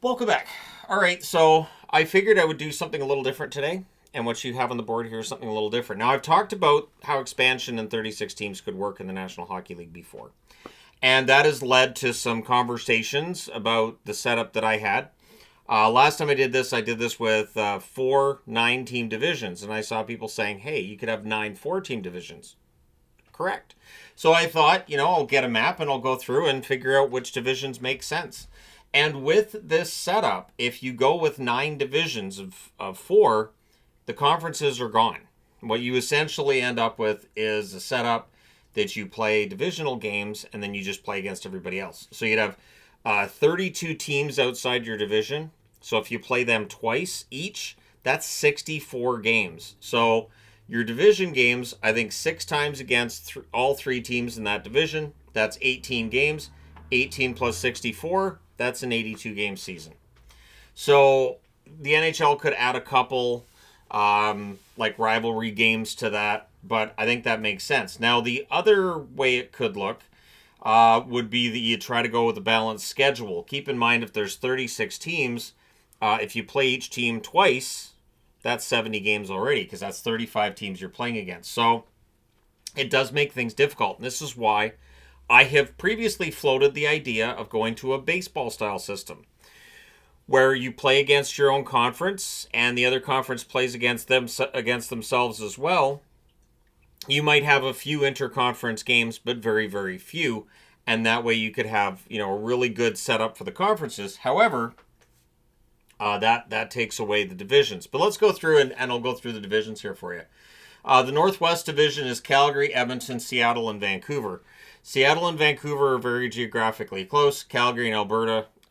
Welcome back. All right, so I figured I would do something a little different today, and what you have on the board here is something a little different. Now, I've talked about how expansion and 36 teams could work in the National Hockey League before, and that has led to some conversations about the setup that I had. Last time I did this with four 9-team divisions, and I saw people saying, hey, you could have 9 4-team divisions. Correct. So I thought, I'll get a map and I'll go through and figure out which divisions make sense. And with this setup, if you go with 9 divisions of 4, the conferences are gone. What you essentially end up with is a setup that you play divisional games and then you just play against everybody else. So you'd have 32 teams outside your division. So if you play them twice each, that's 64 games. So your division games, I think 6 times against all 3 teams in that division. That's 18 games. 18 plus 64, that's an 82 game season. So the NHL could add a couple like rivalry games to that, but I think that makes sense. Now, the other way it could look would be that you try to go with a balanced schedule. Keep in mind, if there's 36 teams, if you play each team twice, that's 70 games already, because that's 35 teams you're playing against. So it does make things difficult. And this is why I have previously floated the idea of going to a baseball style system where you play against your own conference and the other conference plays against themselves as well. You might have a few interconference games, but very, very few. And that way you could have, a really good setup for the conferences. However, that takes away the divisions. But let's go through, and I'll go through the divisions here for you. The Northwest Division is Calgary, Edmonton, Seattle, and Vancouver. Seattle and Vancouver are very geographically close. Calgary and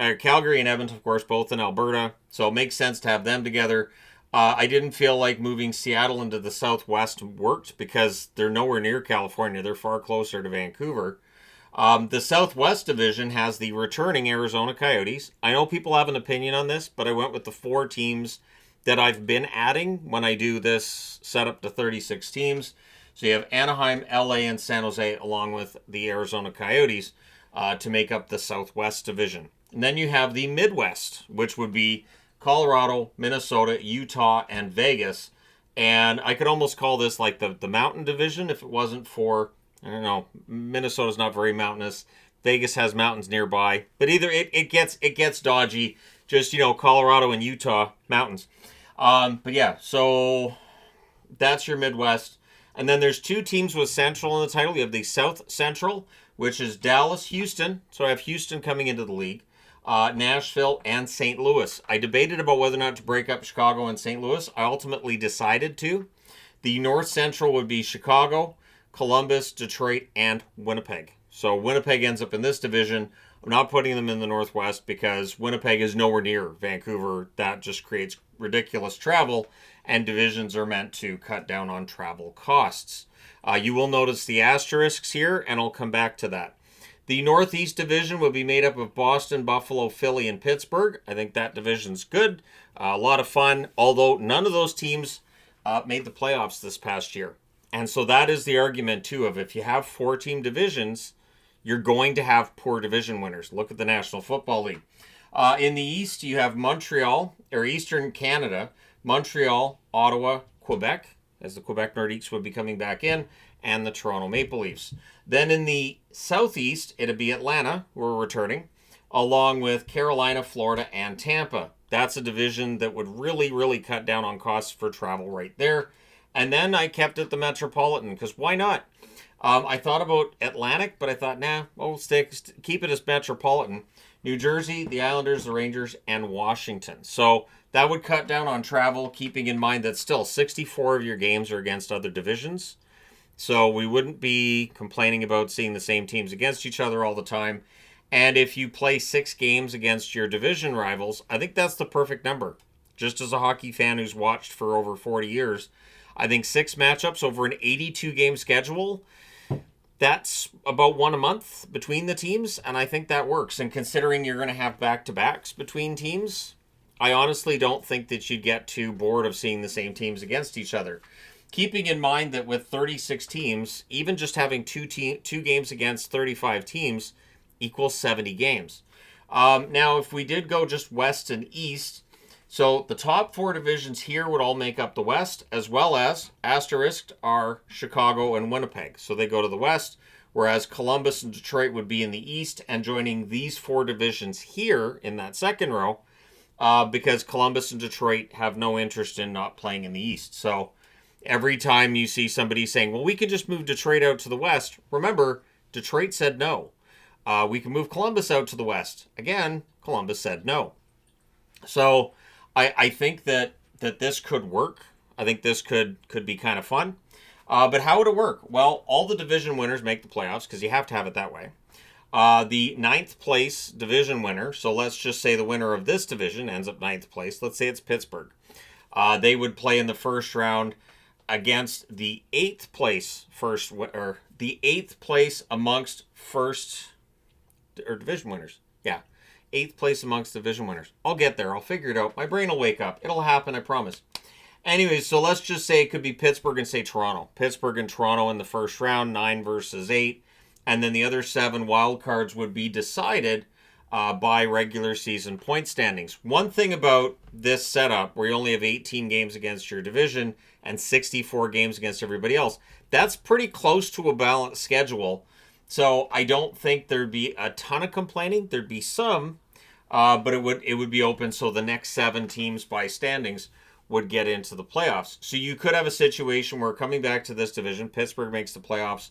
Edmonton, of course, both in Alberta. So it makes sense to have them together. I didn't feel like moving Seattle into the Southwest worked because they're nowhere near California. They're far closer to Vancouver. The Southwest Division has the returning Arizona Coyotes. I know people have an opinion on this, but I went with the 4 teams that I've been adding when I do this setup to 36 teams. So you have Anaheim, LA, and San Jose, along with the Arizona Coyotes, to make up the Southwest Division. And then you have the Midwest, which would be Colorado, Minnesota, Utah, and Vegas. And I could almost call this like the Mountain Division if it wasn't for, I don't know, Minnesota's not very mountainous. Vegas has mountains nearby. But either it gets dodgy. Just, Colorado and Utah, mountains. But yeah, so that's your Midwest. And then there's 2 teams with Central in the title. You have the South Central, which is Dallas, Houston. So I have Houston coming into the league. Nashville, and St. Louis. I debated about whether or not to break up Chicago and St. Louis. I ultimately decided to. The North Central would be Chicago, Columbus, Detroit, and Winnipeg. So Winnipeg ends up in this division. I'm not putting them in the Northwest because Winnipeg is nowhere near Vancouver. That just creates ridiculous travel, and divisions are meant to cut down on travel costs. You will notice the asterisks here, and I'll come back to that. The Northeast Division will be made up of Boston, Buffalo, Philly, and Pittsburgh. I think that division's good. A lot of fun, although none of those teams made the playoffs this past year. And so that is the argument, too, of if you have 4-team divisions, you're going to have poor division winners. Look at the National Football League. In the East, you have Montreal, or Eastern Canada, Montreal, Ottawa, Quebec, as the Quebec Nordiques would be coming back in, and the Toronto Maple Leafs. Then in the Southeast, it'd be Atlanta, who are returning, along with Carolina, Florida, and Tampa. That's a division that would really, really cut down on costs for travel right there. And then I kept it the Metropolitan, because why not? I thought about Atlantic, but I thought, we'll keep it as Metropolitan. New Jersey, the Islanders, the Rangers, and Washington. So that would cut down on travel, keeping in mind that still 64 of your games are against other divisions. So we wouldn't be complaining about seeing the same teams against each other all the time. And if you play 6 games against your division rivals, I think that's the perfect number. Just as a hockey fan who's watched for over 40 years, I think 6 matchups over an 82-game schedule, that's about 1 a month between the teams, and I think that works. And considering you're going to have back-to-backs between teams, I honestly don't think that you'd get too bored of seeing the same teams against each other. Keeping in mind that with 36 teams, even just having two games against 35 teams equals 70 games. Now, if we did go just west and east, so the top 4 divisions here would all make up the West, as well as asterisked are Chicago and Winnipeg. So they go to the West, whereas Columbus and Detroit would be in the East, and joining these 4 divisions here in that second row, because Columbus and Detroit have no interest in not playing in the East. So every time you see somebody saying, well, we could just move Detroit out to the West, remember, Detroit said no. We can move Columbus out to the West. Again, Columbus said no. So I think that this could work. I think this could be kind of fun. But how would it work? Well, all the division winners make the playoffs because you have to have it that way. The 9th place division winner, so let's just say the winner of this division ends up 9th place. Let's say it's Pittsburgh. They would play in the first round against the 8th place the 8th place amongst division winners. Yeah. 8th place amongst division winners. I'll get there. I'll figure it out. My brain will wake up. It'll happen, I promise. Anyways, so let's just say it could be Pittsburgh and say Toronto. Pittsburgh and Toronto in the first round, 9 versus 8. And then the other 7 wild cards would be decided by regular season point standings. One thing about this setup, where you only have 18 games against your division and 64 games against everybody else, that's pretty close to a balanced schedule. So I don't think there'd be a ton of complaining. There'd be some, but it would be open so the next 7 teams by standings would get into the playoffs. So you could have a situation where, coming back to this division, Pittsburgh makes the playoffs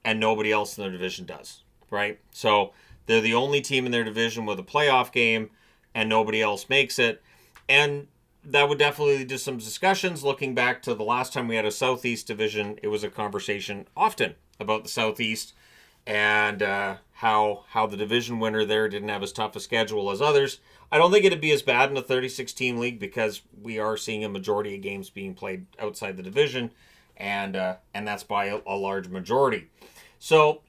and nobody else in their division does, right? So they're the only team in their division with a playoff game and nobody else makes it. And that would definitely lead to some discussions. Looking back to the last time we had a Southeast division, it was a conversation often about the Southeast and how the division winner there didn't have as tough a schedule as others. I don't think it'd be as bad in a 36-team league because we are seeing a majority of games being played outside the division, and that's by a large majority. So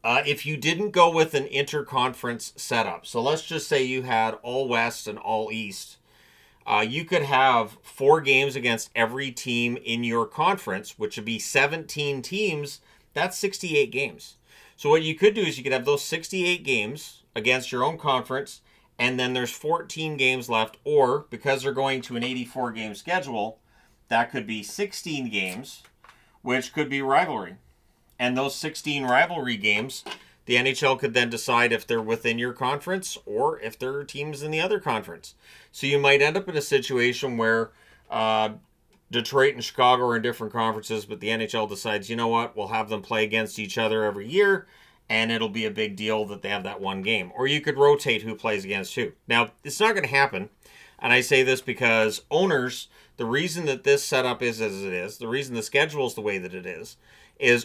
if you didn't go with an interconference setup, so let's just say you had all West and all East, you could have 4 games against every team in your conference, which would be 17 teams. That's 68 games. So what you could do is you could have those 68 games against your own conference, and then there's 14 games left, or because they're going to an 84-game schedule, that could be 16 games, which could be rivalry. And those 16 rivalry games, the NHL could then decide if they're within your conference or if there are teams in the other conference. So you might end up in a situation where Detroit and Chicago are in different conferences, but the NHL decides, you know what, we'll have them play against each other every year, and it'll be a big deal that they have that one game. Or you could rotate who plays against who. Now, it's not going to happen, and I say this because owners, the reason that this setup is as it is, the reason the schedule is the way that it is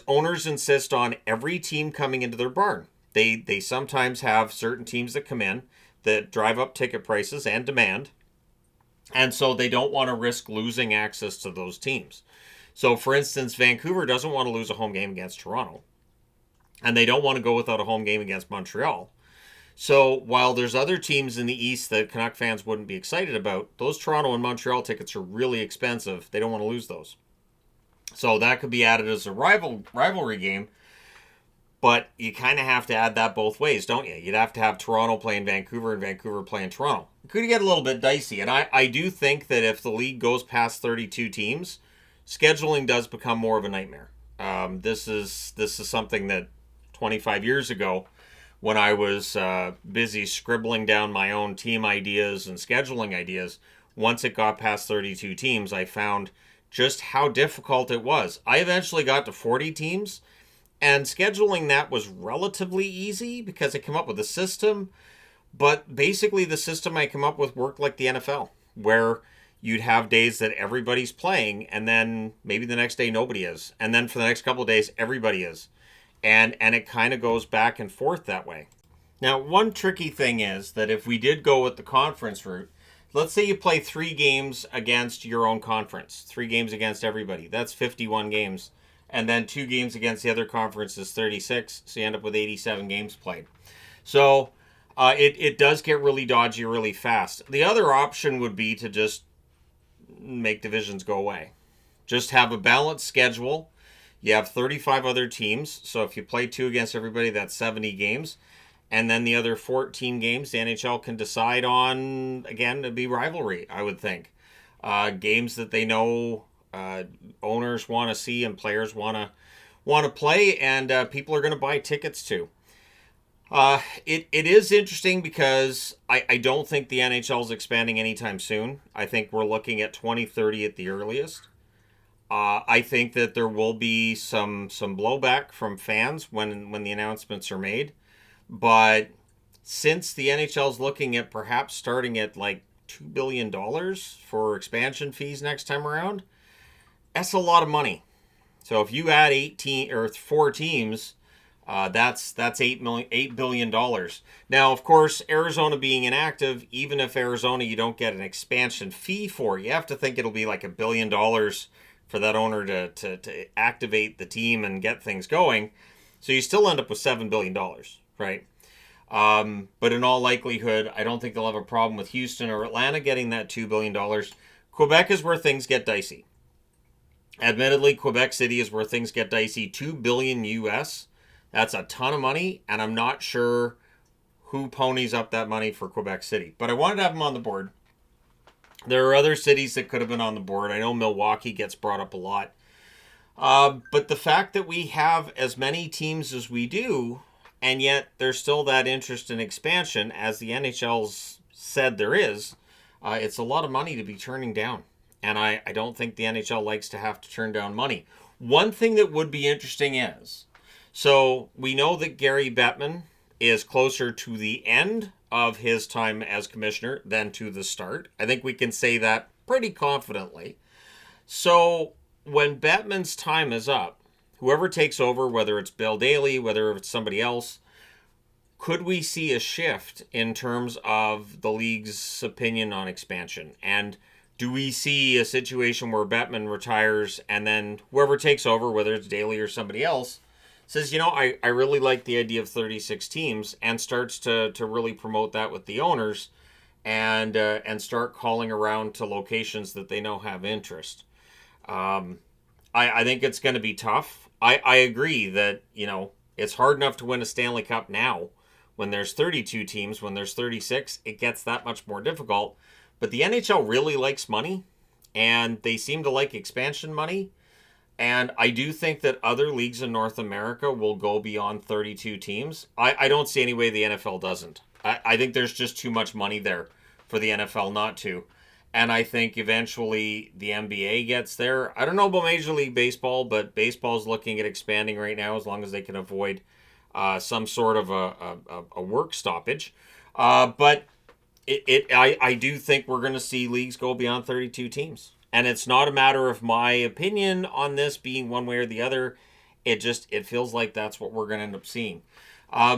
owners insist on every team coming into their barn. They sometimes have certain teams that come in that drive up ticket prices and demand, and so they don't want to risk losing access to those teams. So, for instance, Vancouver doesn't want to lose a home game against Toronto, and they don't want to go without a home game against Montreal. So, while there's other teams in the East that Canuck fans wouldn't be excited about, those Toronto and Montreal tickets are really expensive. They don't want to lose those. So that could be added as a rivalry game, but you kind of have to add that both ways, don't you? You'd have to have Toronto playing Vancouver and Vancouver playing Toronto. It could get a little bit dicey, and I do think that if the league goes past 32 teams, scheduling does become more of a nightmare. This is something that 25 years ago, when I was busy scribbling down my own team ideas and scheduling ideas, once it got past 32 teams, I found just how difficult it was. I eventually got to 40 teams, and scheduling that was relatively easy because I came up with a system, but basically the system I came up with worked like the NFL, where you'd have days that everybody's playing, and then maybe the next day nobody is, and then for the next couple of days everybody is, and it kind of goes back and forth that way. Now, one tricky thing is that if we did go with the conference route, let's say you play 3 games against your own conference, 3 games against everybody. That's 51 games. And then 2 games against the other conference is 36. So you end up with 87 games played. So it does get really dodgy really fast. The other option would be to just make divisions go away. Just have a balanced schedule. You have 35 other teams. So if you play 2 against everybody, that's 70 games. And then the other 14 games, the NHL can decide on, again, to be rivalry, I would think. Games that they know owners want to see and players want to play, and people are going to buy tickets to. It is interesting because I don't think the NHL is expanding anytime soon. I think we're looking at 2030 at the earliest. I think that there will be some blowback from fans when the announcements are made. But since the NHL is looking at perhaps starting at like $2 billion for expansion fees next time around, that's a lot of money. So if you add 18 or 4 teams, that's $8 billion. Now, of course, Arizona being inactive, even if Arizona you don't get an expansion fee for, you have to think it'll be like $1 billion for that owner to activate the team and get things going. So you still end up with $7 billion, right? But in all likelihood, I don't think they'll have a problem with Houston or Atlanta getting that $2 billion. Quebec is where things get dicey. Admittedly, Quebec City is where things get dicey. $2 billion US. That's a ton of money, and I'm not sure who ponies up that money for Quebec City. But I wanted to have them on the board. There are other cities that could have been on the board. I know Milwaukee gets brought up a lot. But the fact that we have as many teams as we do, and yet there's still that interest in expansion, as the NHL's said there is, it's a lot of money to be turning down. And I don't think the NHL likes to have to turn down money. One thing that would be interesting is, so we know that Gary Bettman is closer to the end of his time as commissioner than to the start. I think we can say that pretty confidently. So when Bettman's time is up, whoever takes over, whether it's Bill Daly, whether it's somebody else, could we see a shift in terms of the league's opinion on expansion? And do we see a situation where Bettman retires and then whoever takes over, whether it's Daly or somebody else, says, I really like the idea of 36 teams, and starts to really promote that with the owners and start calling around to locations that they know have interest. I think it's going to be tough. I agree that, it's hard enough to win a Stanley Cup now. When there's 32 teams, when there's 36, it gets that much more difficult. But the NHL really likes money, and they seem to like expansion money. And I do think that other leagues in North America will go beyond 32 teams. I don't see any way the NFL doesn't. I think there's just too much money there for the NFL not to. And I think eventually the NBA gets there. I don't know about Major League Baseball, but baseball's looking at expanding right now as long as they can avoid some sort of a work stoppage. But I do think we're going to see leagues go beyond 32 teams. And it's not a matter of my opinion on this being one way or the other. It feels like that's what we're going to end up seeing.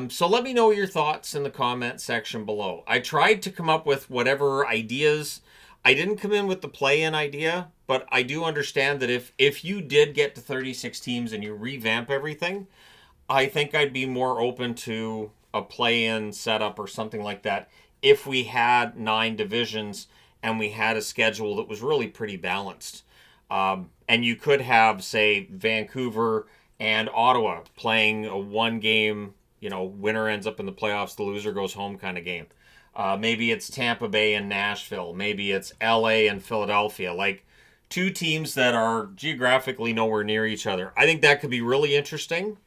So let me know your thoughts in the comment section below. I tried to come up with whatever ideas. I didn't come in with the play-in idea, but I do understand that if you did get to 36 teams and you revamp everything, I think I'd be more open to a play-in setup or something like that if we had 9 divisions and we had a schedule that was really pretty balanced. And you could have, say, Vancouver and Ottawa playing a one-game, winner ends up in the playoffs, the loser goes home kind of game. Maybe it's Tampa Bay and Nashville. Maybe it's LA and Philadelphia. Like 2 teams that are geographically nowhere near each other. I think that could be really interesting.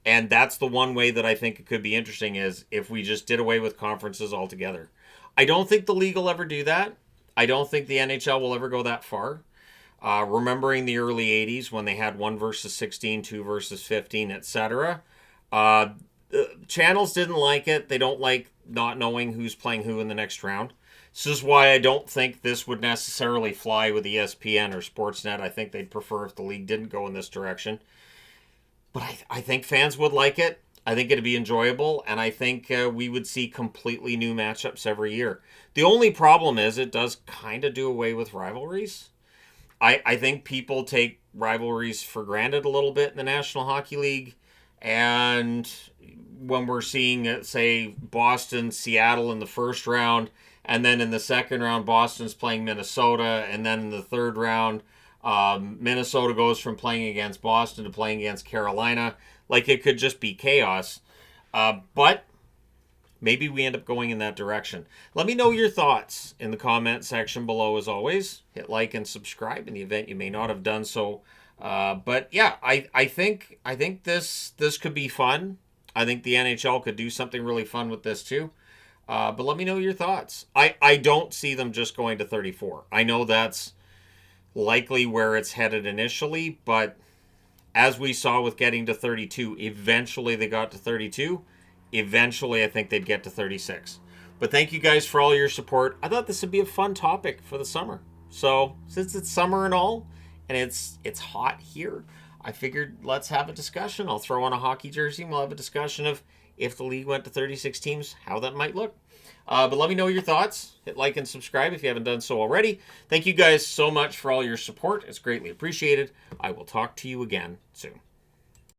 And that's the one way that I think it could be interesting is if we just did away with conferences altogether. I don't think the league will ever do that. I don't think the NHL will ever go that far. Remembering the early 80s when they had 1 versus 16, 2 versus 15, etc. Channels didn't like it. They don't like not knowing who's playing who in the next round. This is why I don't think this would necessarily fly with ESPN or Sportsnet. I think they'd prefer if the league didn't go in this direction. But I think fans would like it. I think it'd be enjoyable, and I think we would see completely new matchups every year. The only problem is it does kind of do away with rivalries. I think people take rivalries for granted a little bit in the National Hockey League, and when we're seeing, say, Boston, Seattle in the first round, and then in the second round, Boston's playing Minnesota, and then in the third round, Minnesota goes from playing against Boston to playing against Carolina. Like, it could just be chaos. But maybe we end up going in that direction. Let me know your thoughts in the comment section below. As always, hit like and subscribe in the event you may not have done so. But yeah, I think this could be fun. I think the NHL could do something really fun with this too. But let me know your thoughts. I don't see them just going to 34. I know that's likely where it's headed initially, but as we saw with getting to 32, eventually they got to 32. Eventually, I think they'd get to 36. But thank you guys for all your support. I thought this would be a fun topic for the summer. So since it's summer and all, and it's hot here, I figured let's have a discussion. I'll throw on a hockey jersey and we'll have a discussion of if the league went to 36 teams, how that might look. But let me know your thoughts. Hit like and subscribe if you haven't done so already. Thank you guys so much for all your support. It's greatly appreciated. I will talk to you again soon.